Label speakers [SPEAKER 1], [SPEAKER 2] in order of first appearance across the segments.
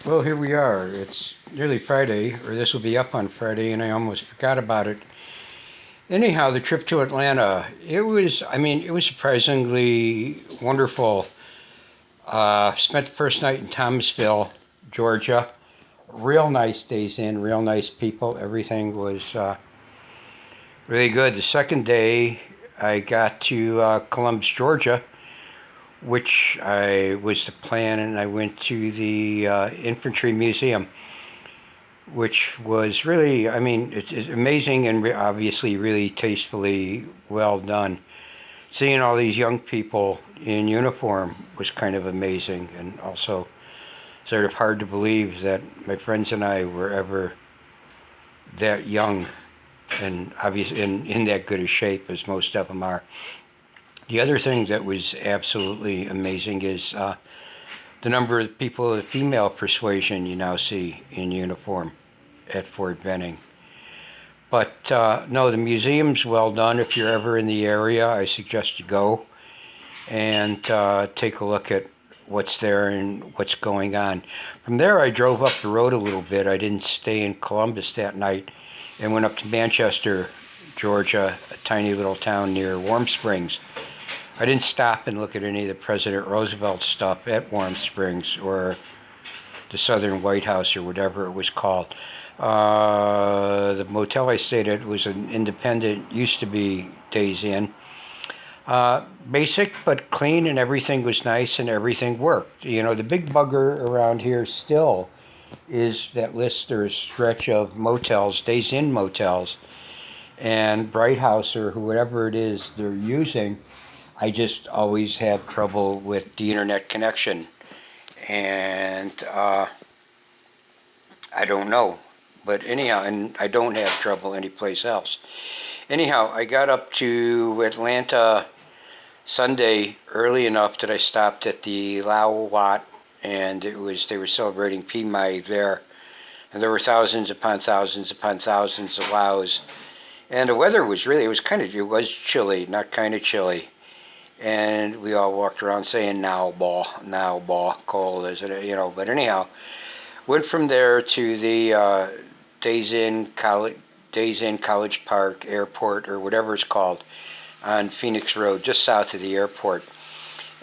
[SPEAKER 1] Well, here we are. It's nearly Friday, or this will be up on Friday, and I almost forgot about it. Anyhow, the trip to Atlanta, it was surprisingly wonderful. Spent the first night in Thomasville, Georgia. Real nice days in, real nice people. Everything was really good. The second day, I got to Columbus, Georgia, which I was the plan, and I went to the Infantry Museum, which was really, it's amazing and obviously really tastefully well done. Seeing all these young people in uniform was kind of amazing, and also sort of hard to believe that my friends and I were ever that young and obviously in that good a shape as most of them are. The other thing that was absolutely amazing is the number of people of female persuasion you now see in uniform at Fort Benning. But no, the museum's well done. If you're ever in the area, I suggest you go and take a look at what's there and what's going on. From there, I drove up the road a little bit. I didn't stay in Columbus that night and went up to Manchester, Georgia, a tiny little town near Warm Springs. I didn't stop and look at any of the President Roosevelt stuff at Warm Springs or the Southern White House or whatever it was called. The motel I stayed at was an independent, used to be Days Inn. Basic but clean, and everything was nice and everything worked. You know, the big bugger around here still is that Lister stretch of motels, Days Inn motels, and Bright House or whatever it is they're using. I just always have trouble with the internet connection, and I don't know. But anyhow, and I don't have trouble anyplace else. Anyhow, I got up to Atlanta Sunday early enough that I stopped at the Lao Wat, and they were celebrating Pi Mai there, and there were thousands upon thousands upon thousands of Laos, and the weather was really it was chilly, not kind of chilly, and we all walked around saying now ball, cold as it, you know. But anyhow, went from there to the Days Inn College Park Airport or whatever it's called on Phoenix Road, just south of the airport.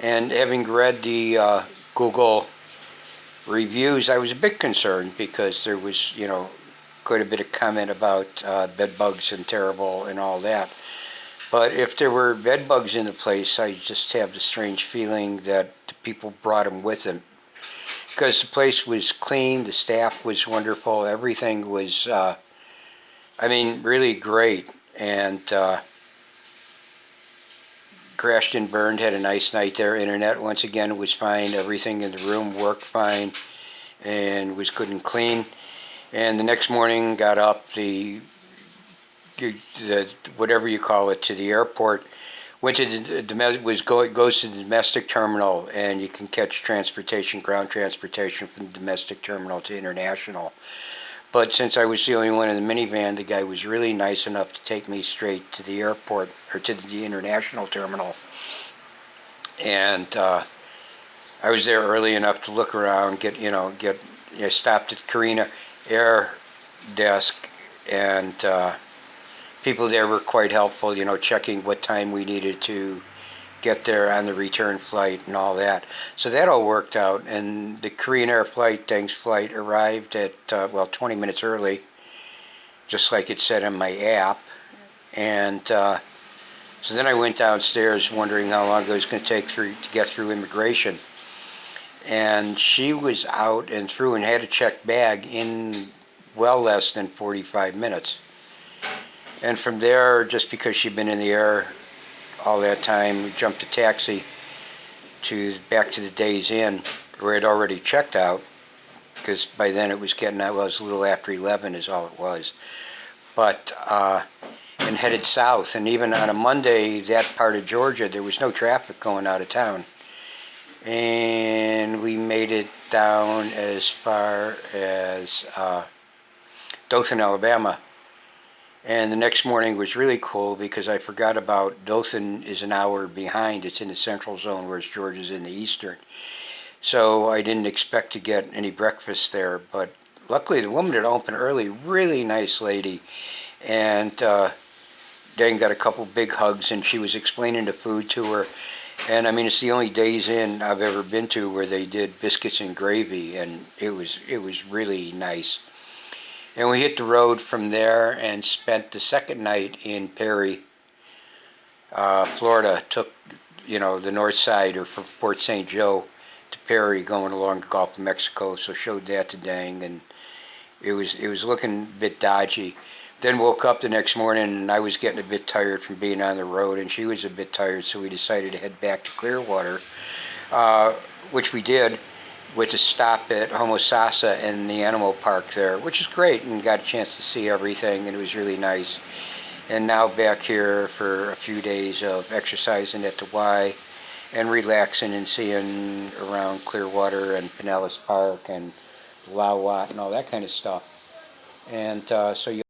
[SPEAKER 1] And having read the Google reviews, I was a bit concerned because there was, quite a bit of comment about bed bugs and terrible and all that. But if there were bed bugs in the place, I just have the strange feeling that the people brought them with them. Because the place was clean, the staff was wonderful, everything was, really great. And crashed and burned, had a nice night there. Internet, once again, was fine. Everything in the room worked fine and was good and clean. And the next morning, got up the whatever you call it, to the airport. Went to goes to the domestic terminal, and you can catch transportation, ground transportation from the domestic terminal to international. But since I was the only one in the minivan, the guy was really nice enough to take me straight to the airport or to the international terminal. And I was there early enough to look around, I stopped at Carina Air Desk, and people there were quite helpful, checking what time we needed to get there on the return flight and all that. So that all worked out, and the Korean Air flight, thanks flight, arrived at 20 minutes early, just like it said on my app. And so then I went downstairs wondering how long it was going to take to get through immigration. And she was out and through and had a checked bag in well less than 45 minutes. And from there, just because she'd been in the air all that time, we jumped a taxi back to the Days Inn, where I'd already checked out, because by then it was getting out. Well, it was a little after 11 is all it was. But and headed south. And even on a Monday, that part of Georgia, there was no traffic going out of town. And we made it down as far as Dothan, Alabama. And the next morning was really cool because I forgot about Dothan is an hour behind. It's in the central zone, whereas Georgia's in the eastern. so I didn't expect to get any breakfast there. But luckily, the woman that opened early, really nice lady, and Dan got a couple big hugs, and she was explaining the food to her. And I mean, it's the only Days Inn I've ever been to where they did biscuits and gravy, and it was really nice. And we hit the road from there and spent the second night in Perry, Florida. Took the north side or from Port St. Joe to Perry, going along the Gulf of Mexico. So showed that to Dang, and it was looking a bit dodgy. Then woke up the next morning and I was getting a bit tired from being on the road, and she was a bit tired, so we decided to head back to Clearwater, uh, which we did with a stop at Homosassa in the animal park there, which is great, and got a chance to see everything, and it was really nice. And now back here for a few days of exercising at the Y and relaxing and seeing around Clearwater and Pinellas Park and Lawat and all that kind of stuff. And so you